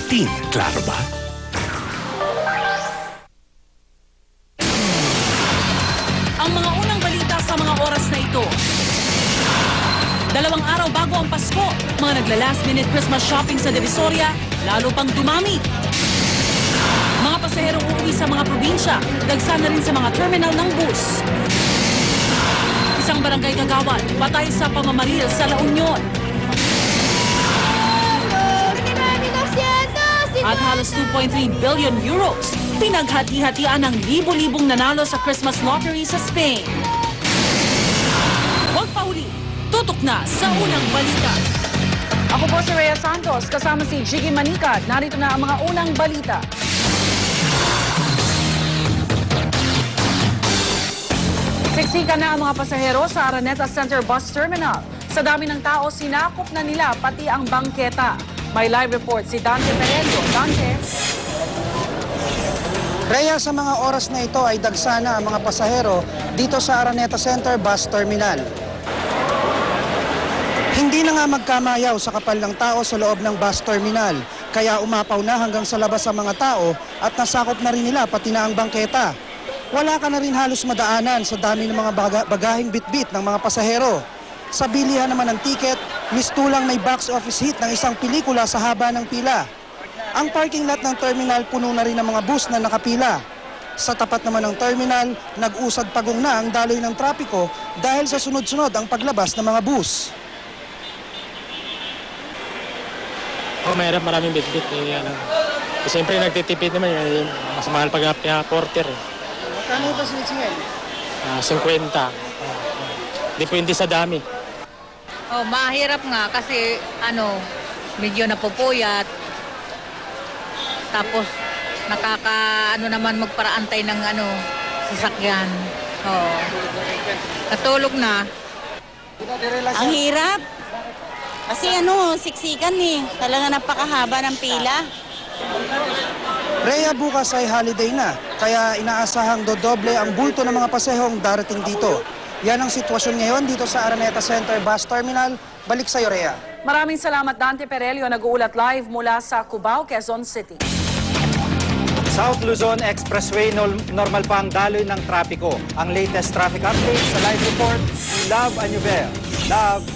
Christine, klaro ba? Ang mga unang balita sa mga oras na ito. 2 araw bago ang Pasko, mga nagla-last minute Christmas shopping sa Divisoria, lalo pang dumami. Mga pasaherong uuwi sa mga probinsya, dagsa na rin sa mga terminal ng bus. Isang barangay kagawad, patay sa pamamaril sa La Union. At halos 2.3 billion euros, pinaghati-hatian ng libo-libong nanalo sa Christmas lottery sa Spain. Huwag pauli, tutok na sa unang balita. Ako po si Rhea Santos, kasama si Jiggy Manicad. Narito na ang mga unang balita. Siksikan na ang mga pasahero sa Araneta Center Bus Terminal. Sa dami ng tao, sinakop na nila pati ang bangketa. May live report si Dante Perello. Dante. Rhea, sa mga oras na ito ay dagsana ang mga pasahero dito sa Araneta Center Bus Terminal. Hindi na nga magkamayaw sa kapal ng tao sa loob ng bus terminal, kaya umapaw na hanggang sa labas ang mga tao at nasakop na rin nila pati na ang bangketa. Wala ka na rin halos madaanan sa dami ng mga bagaheng bitbit ng mga pasahero. Sa bilihan naman ng tiket, mistulang may box office hit ng isang pelikula sa haba ng pila. Ang parking lot ng terminal puno na rin ng mga bus na nakapila. Sa tapat naman ng terminal, nag-usad pagong na ang daloy ng trapiko dahil sa sunod-sunod ang paglabas ng mga bus. Mayroon maraming bitbit. Siyempre nagtitipid naman. Mas mahal pag porter. Kano ba sinisingil? 50. Depende sa dami. Oh, mahirap nga kasi medyo napupuyat. Tapos naman magparaantay ng sasakyan. Oh. Natulog na. Ang hirap. Kasi siksikan Talaga napakahaba ng pila. Rhea, bukas ay holiday na, kaya inaasahang dodoble ang bulto ng mga pasahong darating dito. Yan ang sitwasyon ngayon dito sa Araneta Center Bus Terminal. Balik sa'yo, Rhea. Maraming salamat, Dante Perello, nag-uulat live mula sa Cubao, Quezon City. South Luzon Expressway, normal pa ang daloy ng trapiko. Ang latest traffic update sa live report ni Love Anuver. Love.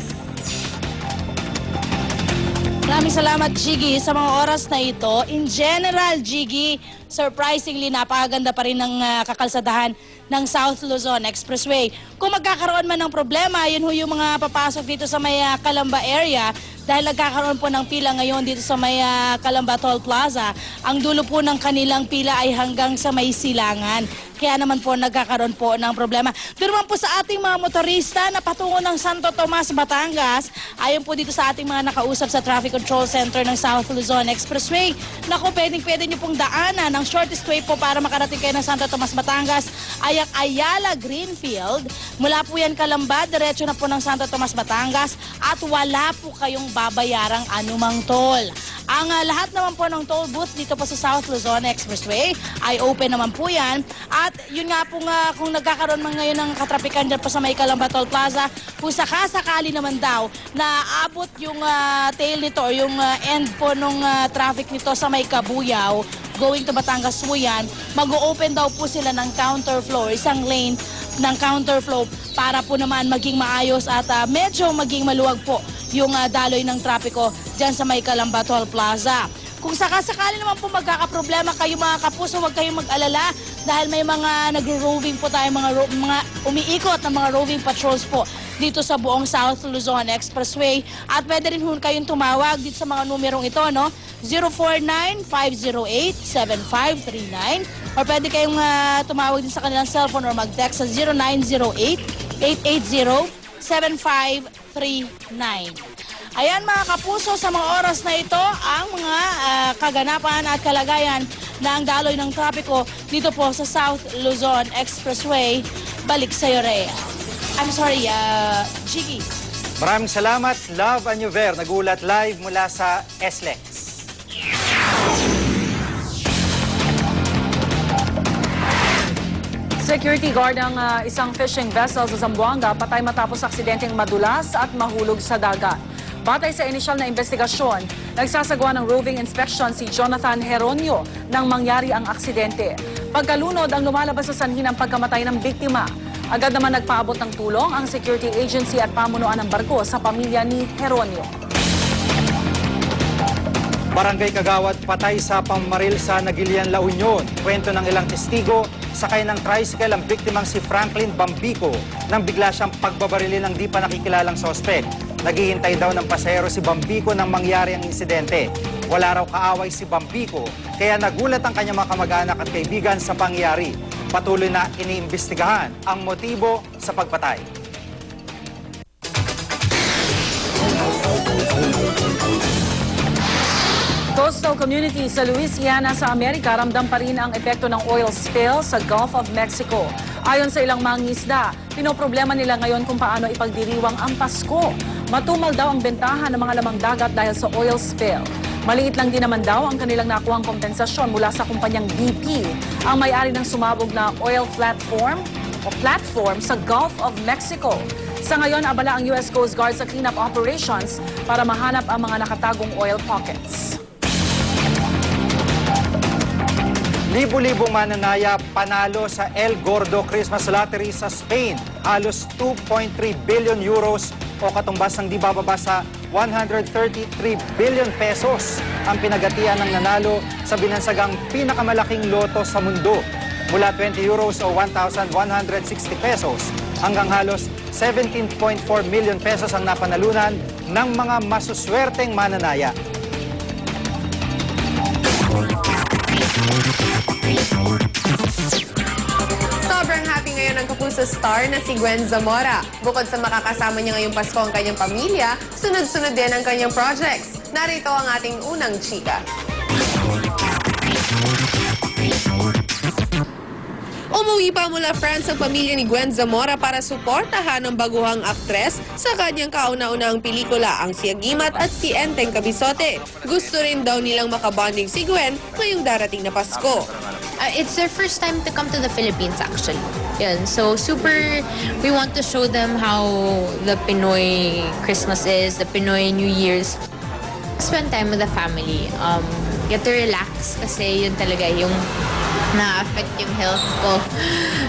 Maraming salamat, Jiggy, sa mga oras na ito. In general, Jiggy, surprisingly, napakaganda pa rin ng kakalsadahan ng South Luzon Expressway. Kung magkakaroon man ng problema, yun yung mga papasok dito sa may Calamba area, dahil nagkakaroon po ng pila ngayon dito sa may Calamba Toll Plaza. Ang dulo po ng kanilang pila ay hanggang sa may silangan. Kaya naman po nagkakaroon po ng problema. Pero naman po sa ating mga motorista na patungo ng Santo Tomas, Batangas, ayon po dito sa ating mga nakausap sa Traffic Control Center ng South Luzon Expressway, naku, pwede nyo pong daanan. Ang shortest way po para makarating kayo ng Santo Tomas, Batangas ay ang Ayala Greenfield. Mula po yan Calamba, diretso na po ng Santo Tomas, Batangas at wala po kayong babayarang anumang toll. Ang lahat naman po ng toll booth dito po sa South Luzon Expressway ay open naman po yan. At yun nga po kung nagkakaroon man ngayon ng katrapikan dyan po sa may Calamba Toll Plaza, kung sakasakali naman daw na abot yung tail nito or yung end po nung traffic nito sa may Kabuyaw, going to Batangas po yan, mag-o-open daw po sila ng counterflow, isang lane ng counterflow para po naman maging maayos at medyo maging maluwag po yung daloy ng trapiko dyan sa may Calamba Toll Plaza. Kung sakasakali naman po magkakaproblema kayo mga kapuso, huwag kayong mag-alala dahil may mga nagro-roving po tayo, mga umiikot na mga roving patrols po dito sa buong South Luzon Expressway. At pwede rin kayong tumawag dito sa mga numerong ito, 049-508-7539, or pwede kayong tumawag din sa kanilang cellphone or mag-text sa 0908-880-7539. Ayan mga kapuso, sa mga oras na ito, ang mga kaganapan at kalagayan ng daloy ng trapiko dito po sa South Luzon Expressway. Balik sa'yo, Rhea. I'm sorry, Jiggy. Maraming salamat, Love Anuver. Nag-uulat live mula sa SLEX. Security guard ng isang fishing vessel sa Zamboanga patay matapos aksidenteng madulas at mahulog sa dagat. Batay sa inisyal na investigasyon, Nagsasagawa ng roving inspection si Jonathan Heronio nang mangyari ang aksidente. Pagkalunod ang lumalabas sa sanhi ng pagkamatay ng biktima. Agad naman nagpaabot ng tulong ang security agency at pamunuan ng barko sa pamilya ni Heronio. Barangay Kagawad patay sa pamamaril sa Nagilian, La Union. Kwento ng ilang testigo, sakay ng tricycle ang biktimang si Franklin Bambico nang bigla siyang pagbabarilin ng di pa nakikilalang sospek. Naghihintay daw ng pasahero si Bambico nang mangyari ang insidente. Wala raw kaaway si Bambico, kaya nagulat ang kanyang mga kamag-anak at kaibigan sa pangyayari. Patuloy na iniimbestigahan ang motibo sa pagpatay. Coastal community sa Louisiana sa Amerika ramdam pa rin ang epekto ng oil spill sa Gulf of Mexico. Ayon sa ilang mangingisda, pinoproblema nila ngayon kung paano ipagdiriwang ang Pasko. Matumal daw ang bentahan ng mga lamang dagat dahil sa oil spill. Maliit lang din naman daw ang kanilang nakuhang kompensasyon mula sa kumpanyang BP, ang may-ari ng sumabog na oil platform sa Gulf of Mexico. Sa ngayon, abala ang US Coast Guard sa cleanup operations para mahanap ang mga nakatagong oil pockets. Libo-libong mananaya panalo sa El Gordo Christmas Lottery sa Spain. Halos 2.3 billion euros o katumbas ng di bababa sa 133 billion pesos ang pinagatian ng nanalo sa binansagang pinakamalaking loto sa mundo. Mula 20 euros o 1,160 pesos hanggang halos 17.4 million pesos ang napanalunan ng mga masuswerteng mananaya. Sobrang happy ngayon ang kapuso star na si Gwen Zamora. Bukod sa makakasama niya ngayong Pasko ang kanyang pamilya, sunod-sunod din ang kanyang projects. Narito ang ating unang chika. Umuwi pa mula France ang pamilya ni Gwen Zamora para suportahan ang baguhang aktres sa kanyang kauna-unahang pelikula, ang Siagimat at si Enteng Kabisote. Gusto rin daw nilang makabonding si Gwen ngayong darating na Pasko. It's their first time to come to the Philippines actually. Yun. So we want to show them how the Pinoy Christmas is, the Pinoy New Year's. Spend time with the family. Get to relax kasi yun talaga yung na-affect yung health ko.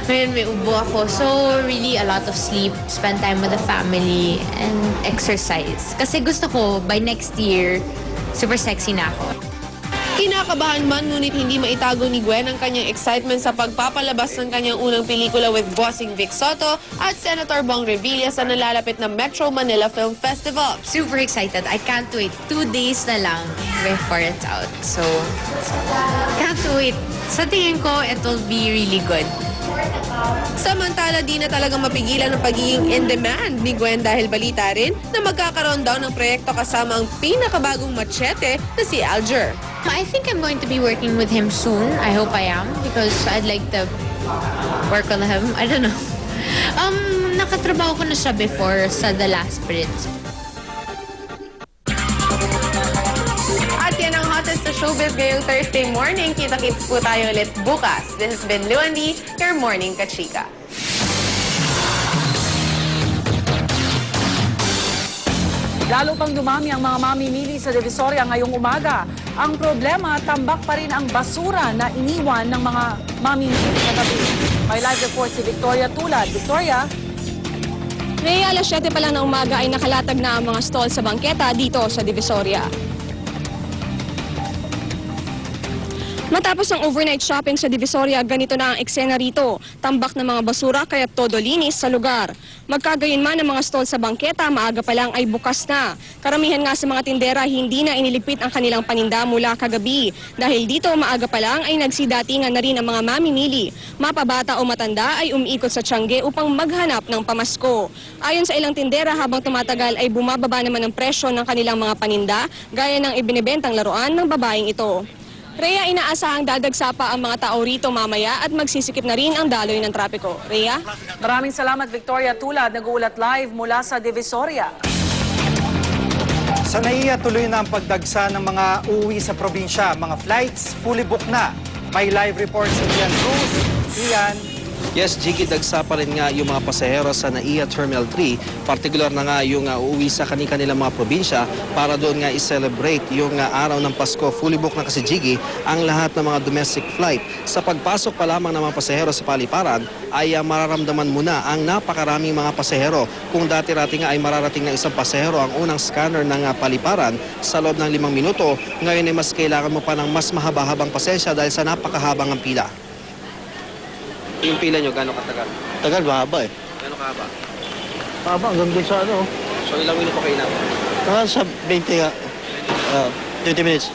Ngayon may ubo ako. So really a lot of sleep, spend time with the family, and exercise. Kasi gusto ko by next year, super sexy na ako. Kinakabahan man ngunit hindi maitago ni Gwen ang kanyang excitement sa pagpapalabas ng kanyang unang pelikula with Bossing Vic Soto at Senator Bong Revilla sa nalalapit na Metro Manila Film Festival. Super excited. I can't wait. 2 days na lang before it's out. So, can't wait. Sa tingin ko, it will be really good. Samantala, di na talagang mapigilan ang pagiging in-demand ni Gwen dahil balita rin na magkakaroon daw ng proyekto kasama ang pinakabagong machete na si Alger. I think I'm going to be working with him soon. I hope I am because I'd like to work with him. I don't know. Nakatrabaho ko na siya before sa The Last Prince. At yan ang hottest sa showbiz ngayong Thursday morning. Kita-kits po tayo ulit bukas. This has been Luandi, your morning kachika. Lalo pang dumami ang mga mamimili sa Divisoria ngayong umaga. Ang problema, tambak pa rin ang basura na iniwan ng mga mamimili kagabi. May live report si Victoria Tulad. Victoria? Rhea, alas 7 pa lang ng umaga ay nakalatag na ang mga stall sa bangketa dito sa Divisoria. Matapos ang overnight shopping sa Divisoria, ganito na ang eksena rito. Tambak ng mga basura kaya todo linis sa lugar. Magkagayon man ang mga stall sa bangketa, maaga pa lang ay bukas na. Karamihan nga sa mga tindera hindi na iniligpit ang kanilang paninda mula kagabi. Dahil dito maaga pa lang ay nagsidatingan na rin ang mga mamimili. Mapabata o matanda ay umiikot sa Tiangge upang maghanap ng pamasko. Ayon sa ilang tindera, habang tumatagal ay bumababa naman ang presyo ng kanilang mga paninda gaya ng ibinebentang laruan ng babaeng ito. Rhea, inaasahang dadagsa pa ang mga tao rito mamaya at magsisikip na rin ang daloy ng trapiko. Rhea? Maraming salamat, Victoria Tulad. Nag-uulat live mula sa Divisoria. Sa NAIA, tuloy na ang pagdagsa ng mga uuwi sa probinsya. Mga flights, fully booked na. May live report si Ian Cruz. Ian? Yes, Jiggy, dagsa pa rin nga yung mga pasahero sa NAIA Terminal 3, particular na nga yung uuwi sa kanilang mga probinsya para doon nga i-celebrate yung araw ng Pasko. Fully booked na kasi, Jiggy, ang lahat ng mga domestic flight. Sa pagpasok pa lamang ng mga pasahero sa paliparan ay mararamdaman muna ang napakaraming mga pasahero. Kung dati-rati nga ay mararating na isang pasahero ang unang scanner ng paliparan sa loob ng 5 minuto, ngayon ay mas kailangan mo pa ng mas mahaba-habang pasensya dahil sa napakahabang ang pila. Yung pila nyo, gano'ng katagal? Tagal, mahaba eh. Gano'ng kahaba? Mahaba, hanggang dun sa ano. So ilang minuto kayo na? Sa 20 nga. 20 minutes.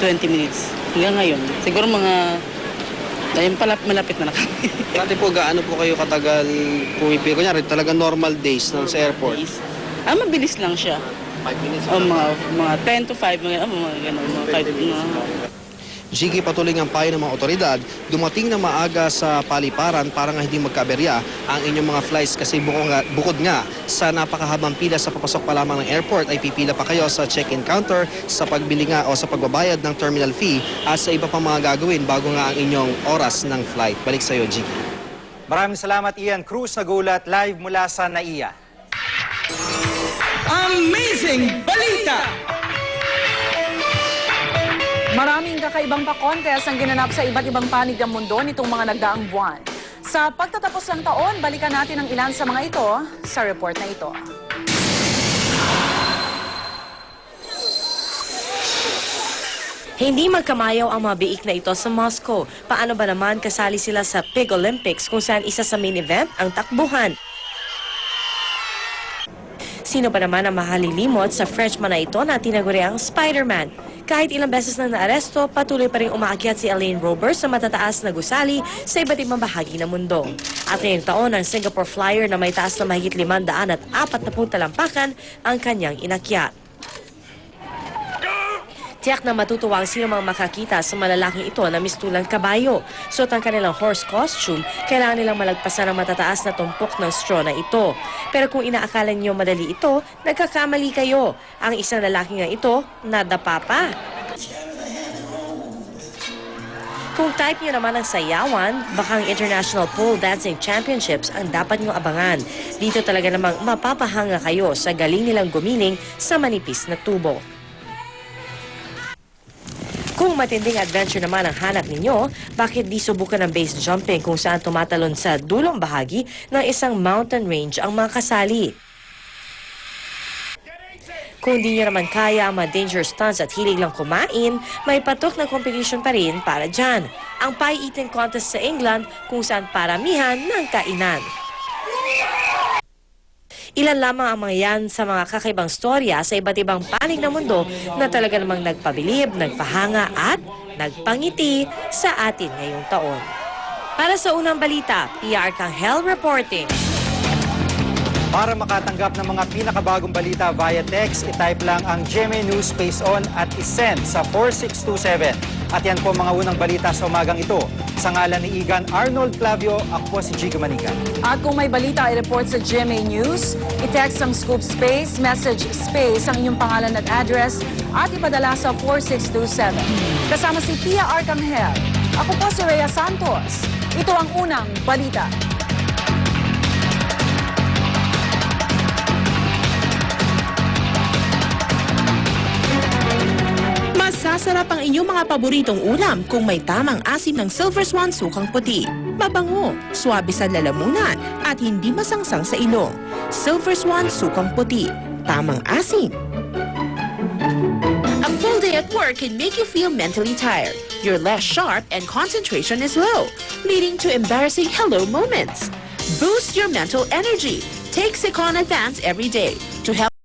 20 minutes. Hanggang ngayon. Siguro mga... Ayun pala, malapit na kami. Dati po, gaano po kayo katagal pumipili? Kunyari, talaga normal days sa airport. Mabilis lang siya. 5 minutes? Mga 10 to 5, mga gano'n. Mga 5 minutes. Jiggy, patuloy ang payo ng mga otoridad, dumating na maaga sa paliparan para nga hindi magkaberya ang inyong mga flights kasi bukod nga sa napakahabang pila sa papasok pa lamang ng airport ay pipila pa kayo sa check-in counter, sa pagbili nga o sa pagbabayad ng terminal fee at sa iba pang mga gagawin bago nga ang inyong oras ng flight. Balik sa iyo, Jiggy. Maraming salamat, Ian Cruz, nagulat live mula sa NAIA. Amazing Balita! Maraming kakaibang pa-contest ang ginanap sa iba't ibang panig ng mundo nitong mga nagdaang buwan. Sa pagtatapos ng taon, balikan natin ang ilan sa mga ito sa report na ito. Hindi magkamayaw ang mga biik na ito sa Moscow. Paano ba naman kasali sila sa Pig Olympics kung saan isa sa main event ang takbuhan? Sino ba naman ang mahalilimot sa freshman na ito na tinaguriang Spider-Man? Kahit ilang beses na naaresto, patuloy pa rin umaakyat si Elaine Roberts sa matataas na gusali sa iba't ibang bahagi ng mundo. At ngayong taon, ang Singapore Flyer na may taas na mahigit 540 talampakan ang kanyang inakyat. Tiyak na matutuwa ang sino mang makakita sa malalaking ito na mistulang kabayo. Suot ang kanilang horse costume, kailangan nilang malagpasan ang matataas na tumpok ng straw na ito. Pero kung inaakala niyo madali ito, nagkakamali kayo. Ang isang lalaki nga ito, nadapa pa. Kung type niyo naman ang sayawan, baka ang International Pole Dancing Championships ang dapat niyo abangan. Dito talaga namang mapapahanga kayo sa galing nilang gumiling sa manipis na tubo. Kung matinding adventure naman ang hanap ninyo, bakit di subukan ng base jumping kung saan tumatalon sa dulong bahagi ng isang mountain range ang mga kasali? Kung di nyo naman kaya ang mga dangerous stunts at hilig lang kumain, may patok na competition pa rin para dyan. Ang pie eating contest sa England kung saan paramihan ng kainan. Ilan lamang ang mga yan sa mga kakaibang storya sa iba't ibang panig ng mundo na talaga namang nagpabilib, nagpahanga at nagpangiti sa atin ngayong taon. Para sa unang balita, PR Kanghel reporting. Para makatanggap ng mga pinakabagong balita via text, itype lang ang GMA News Space On at isend sa 4627. At yan po mga unang balita sa umagang ito. Sa ngalan ni Igan Arnold Clavio, ako po si Jigo Manika. At kung may balita i-report sa GMA News, i-text ang scoop space, message space ang inyong pangalan at address at ipadala sa 4627. Kasama si Pia Arcangel. Ako po si Rhea Santos. Ito ang unang balita. Masasarap ang inyong mga paboritong ulam kung may tamang asim ng Silver Swan sukang puti. Mabango, swabe sa lalamunan at hindi masangsang sa ilong. Silver Swan sukang puti. Tamang asim. A full day at work can make you feel mentally tired. You're less sharp and concentration is low, leading to embarrassing hello moments. Boost your mental energy. Take Secon Advance every day.